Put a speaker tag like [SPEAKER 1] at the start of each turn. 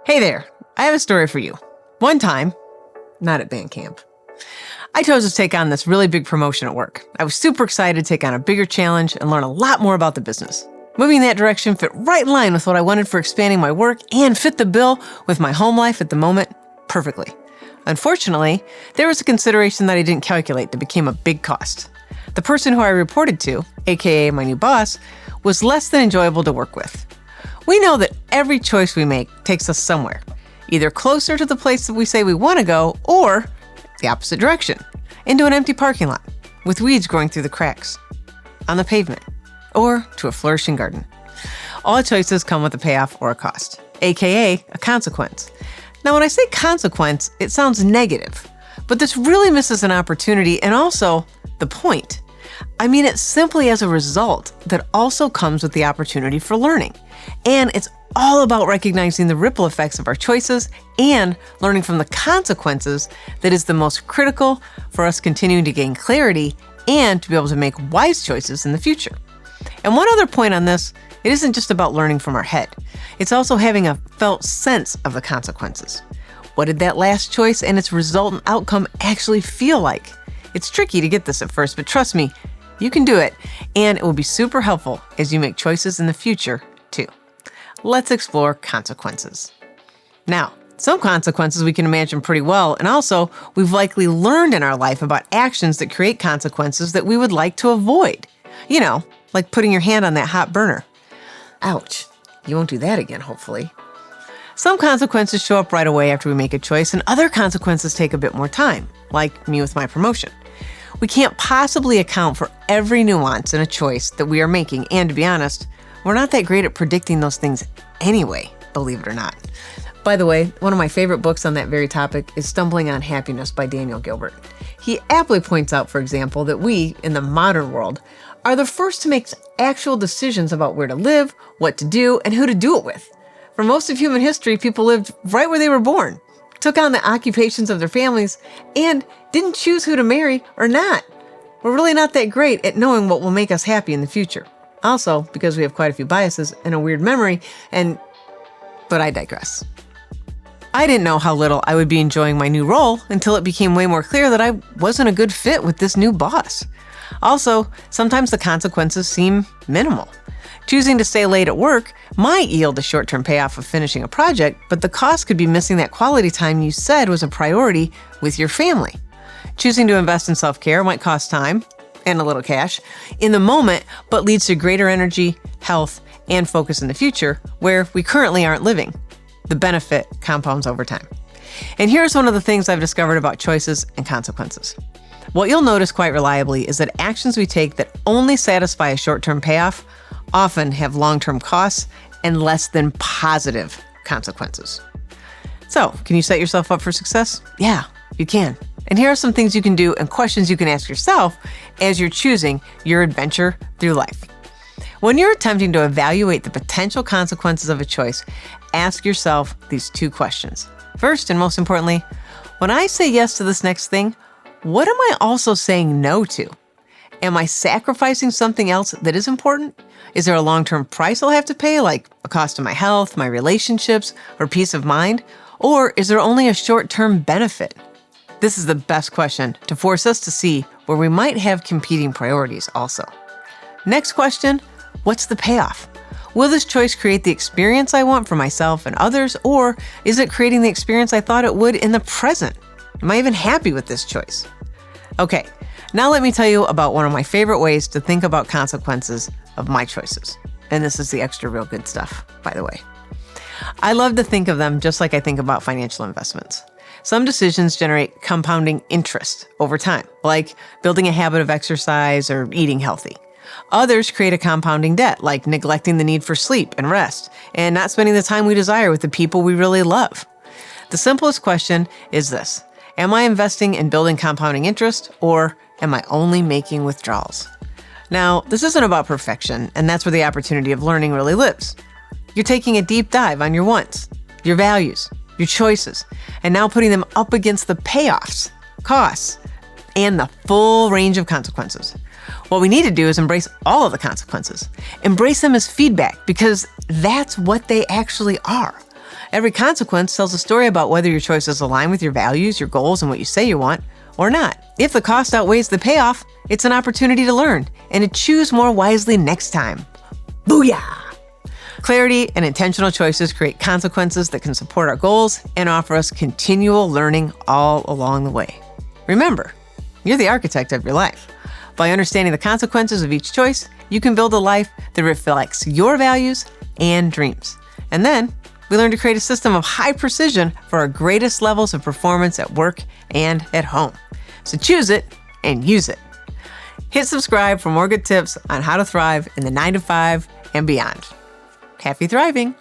[SPEAKER 1] Hey there, I have a story for you. One time, not at band camp, I chose to take on this really big promotion at work. I was super excited to take on a bigger challenge and learn a lot more about the business. Moving in that direction fit right in line with what I wanted for expanding my work and fit the bill with my home life at the moment perfectly. Unfortunately, there was a consideration that I didn't calculate that became a big cost. The person who I reported to, aka my new boss, was less than enjoyable to work with. We know that every choice we make takes us somewhere, either closer to the place that we say we want to go or the opposite direction, into an empty parking lot with weeds growing through the cracks, on the pavement, or to a flourishing garden. All choices come with a payoff or a cost, aka a consequence. Now, when I say consequence, it sounds negative, but this really misses an opportunity and also the point. I mean it simply as a result that also comes with the opportunity for learning. And it's all about recognizing the ripple effects of our choices and learning from the consequences that is the most critical for us continuing to gain clarity and to be able to make wise choices in the future. And one other point on this, it isn't just about learning from our head. It's also having a felt sense of the consequences. What did that last choice and its resultant outcome actually feel like? It's tricky to get this at first, but trust me, you can do it, and it will be super helpful as you make choices in the future, too. Let's explore consequences. Now, some consequences we can imagine pretty well, and also we've likely learned in our life about actions that create consequences that we would like to avoid. You know, like putting your hand on that hot burner. Ouch. You won't do that again, hopefully. Some consequences show up right away after we make a choice, and other consequences take a bit more time, like me with my promotion. We can't possibly account for every nuance in a choice that we are making, and to be honest, we're not that great at predicting those things anyway, believe it or not. By the way, one of my favorite books on that very topic is Stumbling on Happiness by Daniel Gilbert. He aptly points out, for example, that we, in the modern world, are the first to make actual decisions about where to live, what to do, and who to do it with. For most of human history, people lived right where they were born, took on the occupations of their families, and didn't choose who to marry or not. We're really not that great at knowing what will make us happy in the future. Also, because we have quite a few biases and a weird memory, but I digress. I didn't know how little I would be enjoying my new role until it became way more clear that I wasn't a good fit with this new boss. Also, sometimes the consequences seem minimal. Choosing to stay late at work might yield a short-term payoff of finishing a project, but the cost could be missing that quality time you said was a priority with your family. Choosing to invest in self-care might cost time and a little cash in the moment, but leads to greater energy, health, and focus in the future where we currently aren't living. The benefit compounds over time. And here's one of the things I've discovered about choices and consequences. What you'll notice quite reliably is that actions we take that only satisfy a short-term payoff often have long-term costs and less than positive consequences. So, can you set yourself up for success? Yeah, you can. And here are some things you can do and questions you can ask yourself as you're choosing your adventure through life. When you're attempting to evaluate the potential consequences of a choice, ask yourself these two questions. First, and most importantly, when I say yes to this next thing, what am I also saying no to? Am I sacrificing something else that is important? Is there a long-term price I'll have to pay, like a cost to my health, my relationships, or peace of mind? Or is there only a short-term benefit? This is the best question to force us to see where we might have competing priorities also. Next question, what's the payoff? Will this choice create the experience I want for myself and others, or is it creating the experience I thought it would in the present? Am I even happy with this choice? Okay, now let me tell you about one of my favorite ways to think about consequences of my choices. And this is the extra real good stuff, by the way. I love to think of them just like I think about financial investments. Some decisions generate compounding interest over time, like building a habit of exercise or eating healthy. Others create a compounding debt, like neglecting the need for sleep and rest, and not spending the time we desire with the people we really love. The simplest question is this: am I investing in building compounding interest, or am I only making withdrawals? Now, this isn't about perfection, and that's where the opportunity of learning really lives. You're taking a deep dive on your wants, your values, your choices, and now putting them up against the payoffs, costs, and the full range of consequences. What we need to do is embrace all of the consequences. Embrace them as feedback, because that's what they actually are. Every consequence tells a story about whether your choices align with your values, your goals, and what you say you want, or not. If the cost outweighs the payoff, it's an opportunity to learn and to choose more wisely next time. Booyah! Clarity and intentional choices create consequences that can support our goals and offer us continual learning all along the way. Remember, you're the architect of your life. By understanding the consequences of each choice, you can build a life that reflects your values and dreams. And then we learn to create a system of high precision for our greatest levels of performance at work and at home. So choose it and use it. Hit subscribe for more good tips on how to thrive in the 9 to 5 and beyond. Happy thriving!